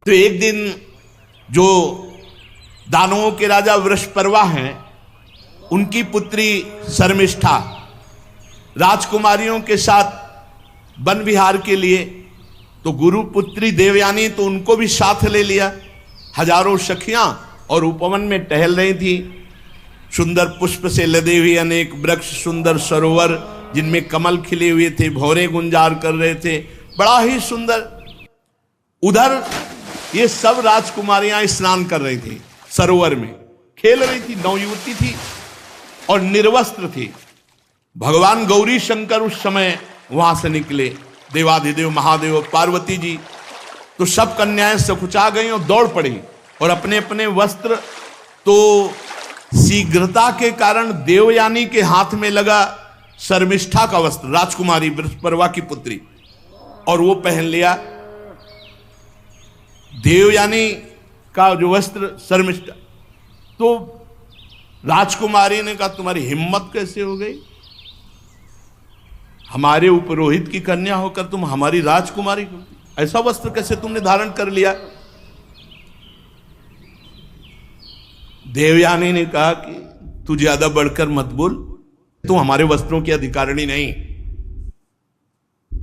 तो एक दिन जो दानवों के राजा वृषपर्वा हैं, उनकी पुत्री शर्मिष्ठा राजकुमारियों के साथ वन विहार के लिए, तो गुरु पुत्री देवयानी तो उनको भी साथ ले लिया। हजारों सखियां और उपवन में टहल रही थी। सुंदर पुष्प से लदे हुए अनेक वृक्ष, सुंदर सरोवर जिनमें कमल खिले हुए थे, भौरे गुंजार कर रहे थे, बड़ा ही सुंदर। उधर ये सब राजकुमारियां स्नान कर रही थी, सरोवर में खेल रही थी। नवयुवती थी और निर्वस्त्र थी। भगवान गौरी शंकर उस समय वहां से निकले, देवाधिदेव महादेव पार्वती जी, तो सब कन्याएं सकुचा गई और दौड़ पड़ी और अपने अपने वस्त्र, तो शीघ्रता के कारण देवयानी के हाथ में लगा शर्मिष्ठा का वस्त्र, राजकुमारी वृषपर्वा की पुत्री, और वो पहन लिया। देवयानी का जो वस्त्र शर्मिष्ठा, तो राजकुमारी ने कहा तुम्हारी हिम्मत कैसे हो गई, हमारे उपरोहित की कन्या होकर तुम हमारी राजकुमारी, ऐसा वस्त्र कैसे तुमने धारण कर लिया। देवयानी ने कहा कि तू ज्यादा बढ़कर मत बोल, तू हमारे वस्त्रों की अधिकारिणी नहीं।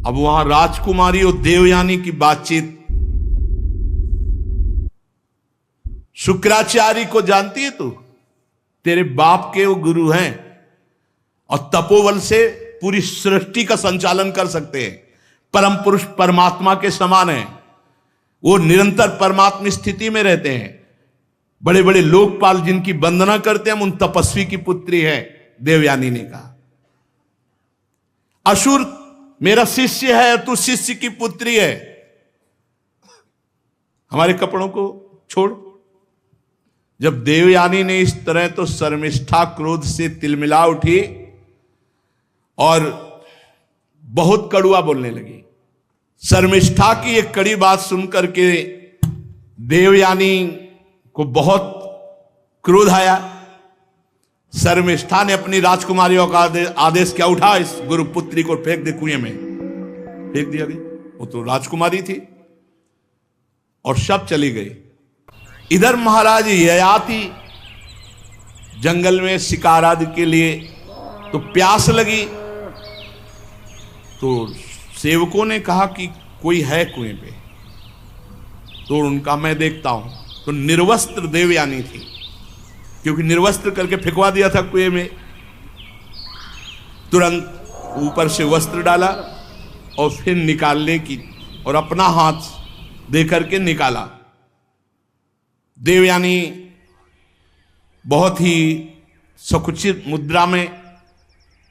अब वहां राजकुमारी और देवयानी की बातचीत, शुक्राचार्य को जानती है तू, तेरे बाप के वो गुरु हैं और तपोबल से पूरी सृष्टि का संचालन कर सकते हैं। परम पुरुष परमात्मा के समान है, वो निरंतर परमात्मा स्थिति में रहते हैं। बड़े बड़े लोकपाल जिनकी वंदना करते हैं, हम उन तपस्वी की पुत्री है। देवयानी ने कहा असुर मेरा शिष्य है, तू शिष्य की पुत्री है, हमारे कपड़ों को छोड़। जब देवयानी ने इस तरह, तो शर्मिष्ठा क्रोध से तिलमिला उठी और बहुत कड़ुआ बोलने लगी। शर्मिष्ठा की एक कड़ी बात सुनकर के देवयानी को बहुत क्रोध आया। शर्मिष्ठा ने अपनी राजकुमारियों का आदेश क्या, उठा इस गुरुपुत्री को फेंक दे कुएं में। फेंक दिया गया, वो तो राजकुमारी थी, और सब चली गई। इधर महाराज ययाति जंगल में शिकार आदि के लिए, तो प्यास लगी, तो सेवकों ने कहा कि कोई है कुएं पे, तो उनका मैं देखता हूं। तो निर्वस्त्र देवयानी थी, क्योंकि निर्वस्त्र करके फेंकवा दिया था कुएं में। तुरंत ऊपर से वस्त्र डाला और फिर निकालने की, और अपना हाथ दे करके निकाला। देवयानी बहुत ही सकुचित मुद्रा में,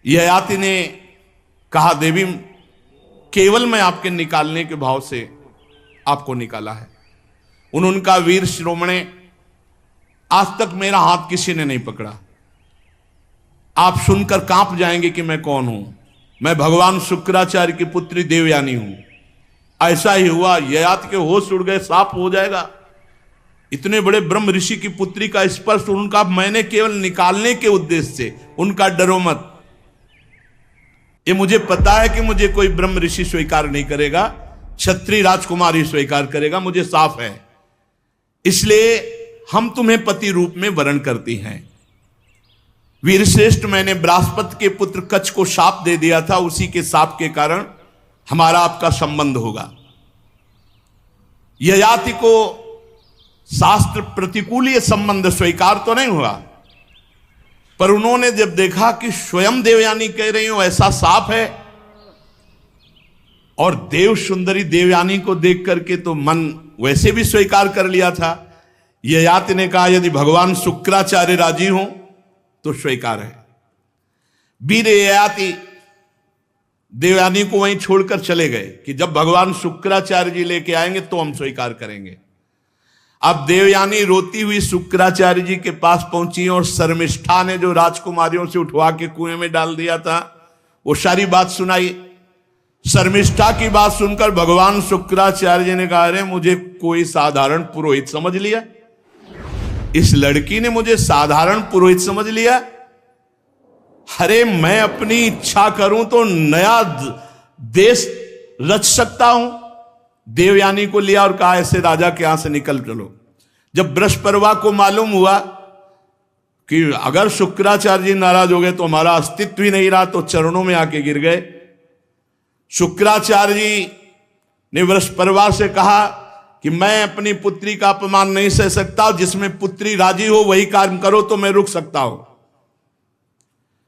ययाति ने कहा देवी केवल मैं आपके निकालने के भाव से आपको निकाला है। उनका वीर शिरोमणे, आज तक मेरा हाथ किसी ने नहीं पकड़ा। आप सुनकर कांप जाएंगे कि मैं कौन हूं। मैं भगवान शुक्राचार्य की पुत्री देवयानी हूं। ऐसा ही हुआ, ययाति के होश उड़ गए, साफ हो जाएगा। इतने बड़े ब्रह्म ऋषि की पुत्री का स्पर्श उनका मैंने केवल निकालने के उद्देश्य से, उनका डरो मत। ये मुझे पता है कि मुझे कोई ब्रह्म ऋषि स्वीकार नहीं करेगा, क्षत्रिय राजकुमारी स्वीकार करेगा, मुझे साफ है। इसलिए हम तुम्हें पति रूप में वरण करती हैं। वीरश्रेष्ठ, मैंने बृहस्पति के पुत्र कच्छ को शाप दे दिया था, उसी के शाप के कारण हमारा आपका संबंध होगा। ययाति को शास्त्र प्रतिकूल ये संबंध स्वीकार तो नहीं हुआ, पर उन्होंने जब देखा कि स्वयं देवयानी कह रही हो ऐसा साफ है, और देव सुंदरी देवयानी को देख करके तो मन वैसे भी स्वीकार कर लिया था। ययाति ने कहा यदि भगवान शुक्राचार्य राजी हो तो स्वीकार है। वीर ययाति देवयानी को वहीं छोड़कर चले गए कि जब भगवान शुक्राचार्य जी लेके आएंगे तो हम स्वीकार करेंगे। अब देवयानी रोती हुई शुक्राचार्य जी के पास पहुंची, और शर्मिष्ठा ने जो राजकुमारियों से उठवा के कुएं में डाल दिया था, वो सारी बात सुनाई। शर्मिष्ठा की बात सुनकर भगवान शुक्राचार्य जी ने कहा, अरे मुझे कोई साधारण पुरोहित समझ लिया, इस लड़की ने मुझे साधारण पुरोहित समझ लिया। अरे मैं अपनी इच्छा करूं तो नया देश रच सकता हूं, देवयानी को लिया और कहा ऐसे राजा के यहां से निकल चलो। जब बृहस्पतिवार को मालूम हुआ कि अगर शुक्राचार्य जी नाराज हो गए तो हमारा अस्तित्व ही नहीं रहा, तो चरणों में आके गिर गए। शुक्राचार्य जी ने बृहस्पतिवार से कहा कि मैं अपनी पुत्री का अपमान नहीं सह सकता, जिसमें पुत्री राजी हो वही कार्य करो तो मैं रुक सकता हूं।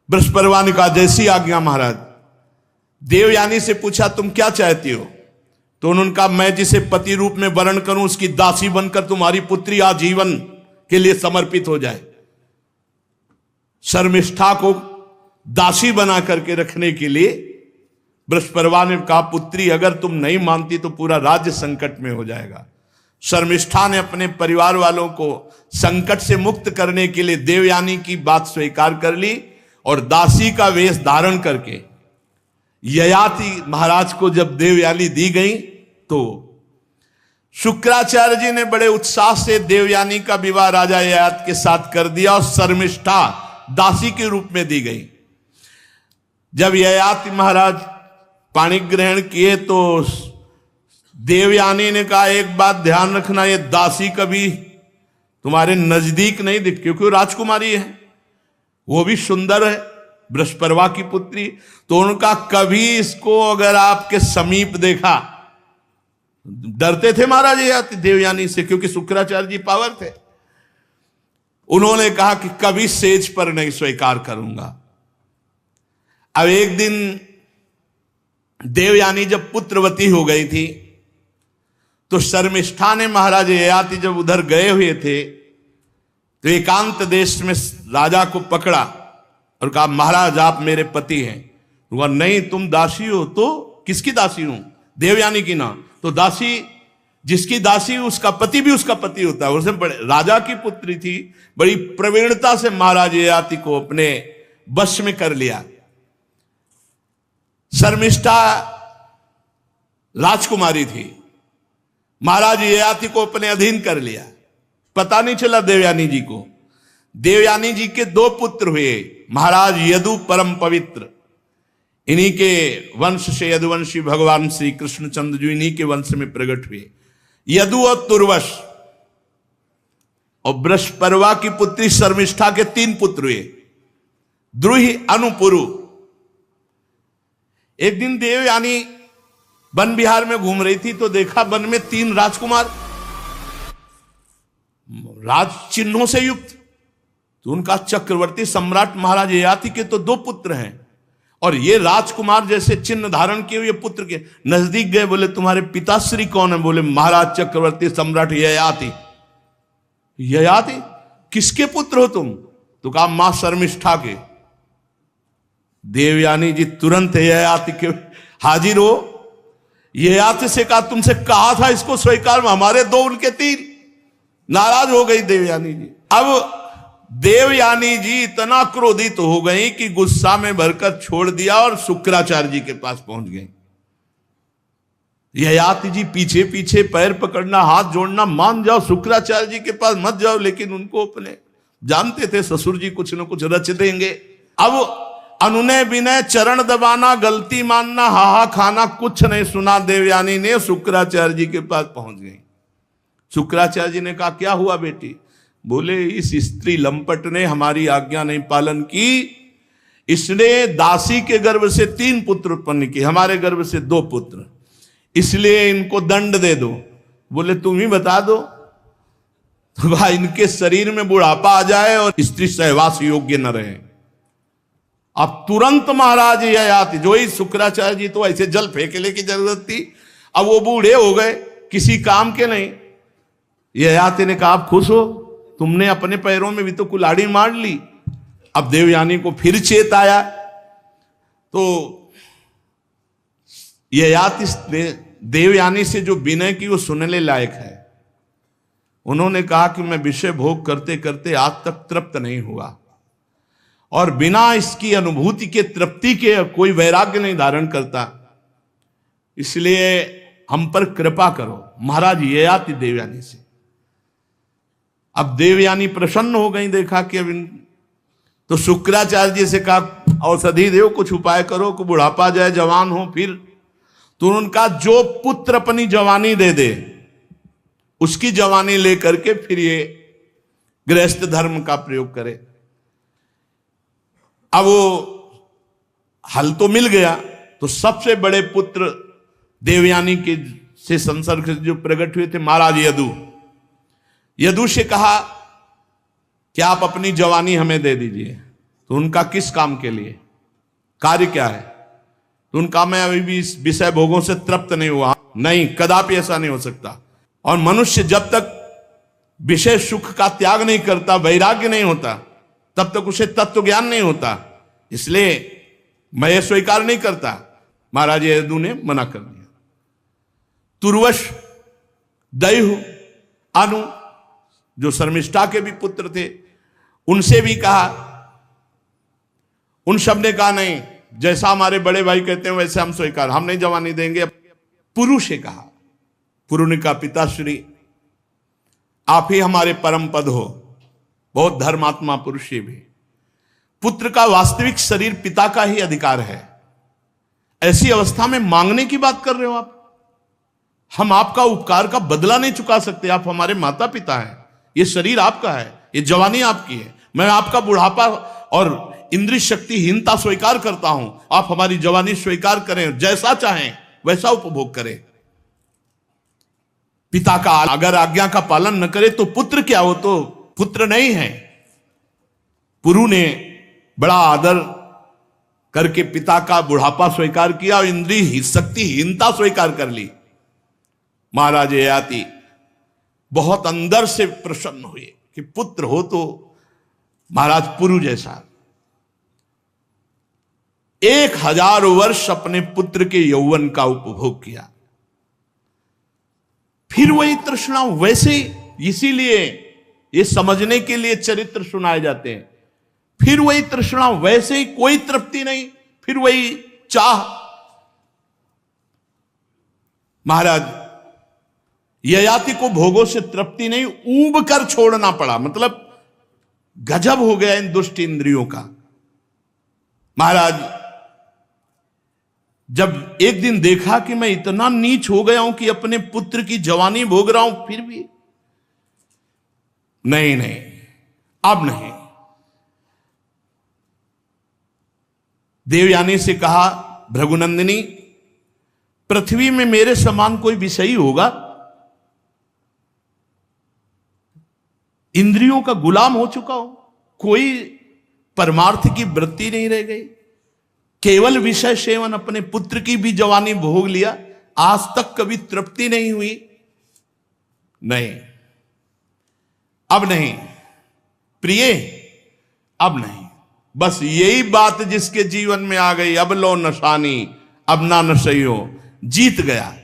बृहस्पतिवार ने कहा जैसी आज्ञा महाराज। देवयानी से पूछा तुम क्या चाहती हो? तो उन्होंने कहा मैं जिसे पति रूप में वर्ण करूं उसकी दासी बनकर तुम्हारी पुत्री आजीवन के लिए समर्पित हो जाए। शर्मिष्ठा को दासी बना करके रखने के लिए बृहस्पतिवार ने कहा पुत्री अगर तुम नहीं मानती तो पूरा राज्य संकट में हो जाएगा। शर्मिष्ठा ने अपने परिवार वालों को संकट से मुक्त करने के लिए देवयानी की बात स्वीकार कर ली और दासी का वेश धारण करके ययाति महाराज को जब देवयानी दी गई तो शुक्राचार्य जी ने बड़े उत्साह से देवयानी का विवाह राजा ययाति के साथ कर दिया और शर्मिष्ठा दासी के रूप में दी गई। जब ययाति महाराज पाणी ग्रहण किए तो देवयानी ने कहा एक बात ध्यान रखना, ये दासी कभी तुम्हारे नजदीक नहीं दिख, क्योंकि वो राजकुमारी है, वो भी सुंदर है, बृहस्पतिवार की पुत्री। तो उनका कभी इसको अगर आपके समीप देखा, डरते थे महाराज ययाति देवयानी से क्योंकि शुक्राचार्य जी पावर थे। उन्होंने कहा कि कभी सेज पर नहीं स्वीकार करूंगा। अब एक दिन देवयानी जब पुत्रवती हो गई थी तो शर्मिष्ठा ने महाराज ययाति जब उधर गए हुए थे तो एकांत देश में राजा को पकड़ा और कहा महाराज आप मेरे पति हैं। वो नहीं तुम दासी हो। तो किसकी दासी हूं? देवयानी की ना। तो दासी जिसकी दासी उसका पति भी उसका पति होता है। उसने बड़े राजा की पुत्री थी, बड़ी प्रवीणता से महाराज ययाति को अपने वश में कर लिया। शर्मिष्ठा राजकुमारी थी, महाराज ययाति को अपने अधीन कर लिया। पता नहीं चला देवयानी जी को। देवयानी जी के दो पुत्र हुए, महाराज यदु परम पवित्र, इन्हीं के वंश से यदुवंशी भगवान श्री कृष्णचंद्र जी इन्हीं के वंश में प्रकट हुए, यदु और तुर्वश। और बृहस्पतिवार की पुत्री शर्मिष्ठा के 3 पुत्र हुए, द्रुहि अनुपुरु। एक दिन देवयानी वन विहार में घूम रही थी तो देखा वन में 3 राजकुमार राज चिन्हों से युक्त। तो उनका चक्रवर्ती सम्राट महाराज ययाति के तो 2 पुत्र हैं और ये राजकुमार जैसे चिन्ह धारण किए हुए पुत्र के नजदीक गए। बोले तुम्हारे पिताश्री कौन है? बोले महाराज चक्रवर्ती सम्राट ययाति। ययाति किसके पुत्र हो तुम? तो कहा मां शर्मिष्ठा के। देवयानी जी तुरंत ययाति के हाजिर हो। ययाति से कहा तुमसे कहा था इसको स्वीकार, हमारे 2 उनके 3। नाराज हो गई देवयानी जी। अब देवयानी जी इतना क्रोधित हो गई कि गुस्सा में भरकर छोड़ दिया और शुक्राचार्य जी के पास पहुंच गई। ययाति जी पीछे पीछे पैर पकड़ना, हाथ जोड़ना, मान जाओ शुक्राचार्य जी के पास मत जाओ। लेकिन उनको अपने जानते थे ससुर जी कुछ न कुछ रच देंगे। अब अनुनय विनय, चरण दबाना, गलती मानना, हाहा खाना, कुछ नहीं सुना। देवयानी ने शुक्राचार्य जी के पास पहुंच गई। शुक्राचार्य जी ने कहा क्या हुआ बेटी? बोले इस स्त्री लंपट ने हमारी आज्ञा नहीं पालन की, इसने दासी के गर्भ से 3 पुत्र उत्पन्न किए, हमारे गर्भ से 2 पुत्र, इसलिए इनको दंड दे दो। बोले तुम ही बता दो। तो भाई इनके शरीर में बुढ़ापा आ जाए और स्त्री सहवास योग्य न रहे। अब तुरंत महाराज ययाति, जो ही शुक्राचार्य जी तो ऐसे जल फेंकने की जरूरत थी, अब वो बूढ़े हो गए, किसी काम के नहीं। ययाति ने कहा आप खुश हो, तुमने अपने पैरों में भी तो कुल्हाड़ी मार ली। अब देवयानी को फिर चेत आया तो ययाति ने देवयानी से जो विनय की वो सुनने लायक है। उन्होंने कहा कि मैं विषय भोग करते करते आज तक तृप्त नहीं हुआ और बिना इसकी अनुभूति के तृप्ति के कोई वैराग्य नहीं धारण करता, इसलिए हम पर कृपा करो। महाराज ययाति देवयानी से। अब देवयानी प्रसन्न हो गई, देखा कि अब तो शुक्राचार्य जी से कहा औषधि दो, कुछ उपाय करो कि बुढ़ापा जाए, जवान हो फिर। तो उनका जो पुत्र अपनी जवानी दे दे उसकी जवानी लेकर के फिर ये गृहस्थ धर्म का प्रयोग करे। अब वो हल तो मिल गया, तो सबसे बड़े पुत्र देवयानी के से संसर्ग से जो प्रकट हुए थे महाराज यदु से कहा कि आप अपनी जवानी हमें दे दीजिए। तो उनका किस काम के लिए, कार्य क्या है? तो उनका मैं अभी भी इस विषय भोगों से तृप्त नहीं हुआ। नहीं, कदापि ऐसा नहीं हो सकता। और मनुष्य जब तक विषय सुख का त्याग नहीं करता, वैराग्य नहीं होता, तब तक उसे तत्व ज्ञान नहीं होता। इसलिए मैं ये स्वीकार नहीं करता। महाराज यदु ने मना कर दिया। तुर्वश, दैहु, अनु जो शर्मिष्ठा के भी पुत्र थे, उनसे भी कहा। उन सब ने कहा नहीं, जैसा हमारे बड़े भाई कहते हैं वैसे हम स्वीकार, हम नहीं जवानी देंगे। पुरु से कहा, पुरु ने कहा पिताश्री आप ही हमारे परम पद हो, बहुत धर्मात्मा पुरुष ही भी। पुत्र का वास्तविक शरीर पिता का ही अधिकार है। ऐसी अवस्था में मांगने की बात कर रहे हो आप? हम आपका उपकार का बदला नहीं चुका सकते। आप हमारे माता पिता हैं, ये शरीर आपका है, ये जवानी आपकी है। मैं आपका बुढ़ापा और इंद्रिय शक्तिहीनता स्वीकार करता हूं, आप हमारी जवानी स्वीकार करें, जैसा चाहें वैसा उपभोग करें। पिता का अगर आज्ञा का पालन न करे तो पुत्र क्या हो, तो पुत्र नहीं है। पुरु ने बड़ा आदर करके पिता का बुढ़ापा स्वीकार किया और इंद्रिय शक्तिहीनता स्वीकार कर ली। महाराज ययाति बहुत अंदर से प्रसन्न हुए कि पुत्र हो तो महाराज पुरु जैसा। 1000 वर्ष अपने पुत्र के यौवन का उपभोग किया। फिर वही तृष्णा वैसे, इसीलिए ये समझने के लिए चरित्र सुनाए जाते हैं। फिर वही तृष्णा वैसे ही, कोई तृप्ति नहीं, फिर वही चाह। महाराज ययाति को भोगों से तृप्ति नहीं, ऊब कर छोड़ना पड़ा। मतलब गजब हो गया इन दुष्ट इंद्रियों का। महाराज जब एक दिन देखा कि मैं इतना नीच हो गया हूं कि अपने पुत्र की जवानी भोग रहा हूं, फिर भी नहीं, अब नहीं। देवयानी से कहा, भृगुनंदिनी पृथ्वी में मेरे समान कोई विषयी होगा? इंद्रियों का गुलाम हो चुका हूं, कोई परमार्थ की वृत्ति नहीं रह गई, केवल विषय सेवन, अपने पुत्र की भी जवानी भोग लिया, आज तक कभी तृप्ति नहीं हुई। नहीं, अब नहीं प्रिय, अब नहीं। बस यही बात जिसके जीवन में आ गई, अब लो नशानी अब ना नशइयो, जीत गया।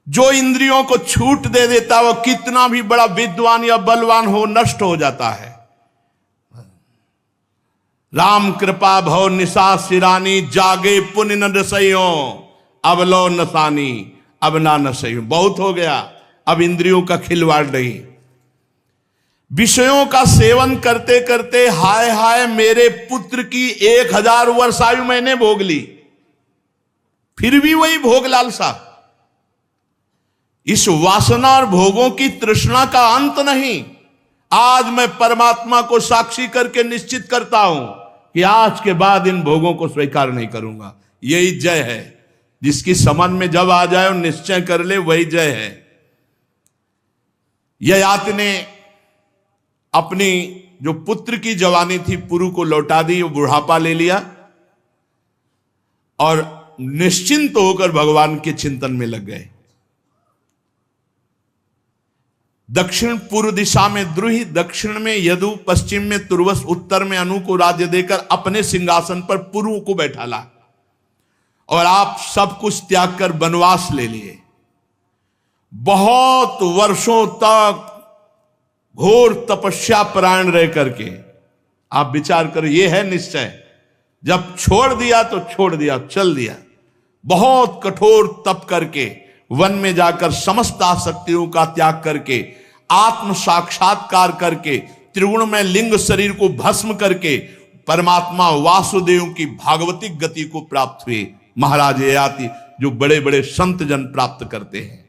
जो इंद्रियों को छूट दे देता वो कितना भी बड़ा विद्वान या बलवान हो, नष्ट हो जाता है। राम कृपा भव निशा सिरानी, जागे पुण्य न नशइयो, अब लो नशानी अब ना नशइयो। बहुत हो गया, अब इंद्रियों का खिलवाड़ नहीं। विषयों का सेवन करते करते हाय हाय मेरे पुत्र की 1000 वर्ष आयु मैंने भोग ली, फिर भी वही भोग लालसा। इस वासना और भोगों की तृष्णा का अंत नहीं। आज मैं परमात्मा को साक्षी करके निश्चित करता हूं कि आज के बाद इन भोगों को स्वीकार नहीं करूंगा। यही जय है, जिसकी समझ में जब आ जाए और निश्चय कर ले, वही जय है। ययाति ने अपनी जो पुत्र की जवानी थी पुरु को लौटा दी, वो बुढ़ापा ले लिया और निश्चिंत होकर भगवान के चिंतन में लग गए। दक्षिण पूर्व दिशा में द्रुहि, दक्षिण में यदु, पश्चिम में तुर्वस, उत्तर में अनु को राज्य देकर अपने सिंहासन पर पुरु को बैठाला और आप सब कुछ त्याग कर वनवास ले लिए। बहुत वर्षों तक घोर तपस्या परायण रह करके आप विचार करो, ये है निश्चय। जब छोड़ दिया तो छोड़ दिया, चल दिया। बहुत कठोर तप करके वन में जाकर समस्त आसक्तियों का त्याग करके, आत्म साक्षात्कार करके, त्रिगुण में लिंग शरीर को भस्म करके परमात्मा वासुदेव की भागवतिक गति को प्राप्त हुए। महाराज ययाति जो बड़े बड़े संत जन प्राप्त करते हैं।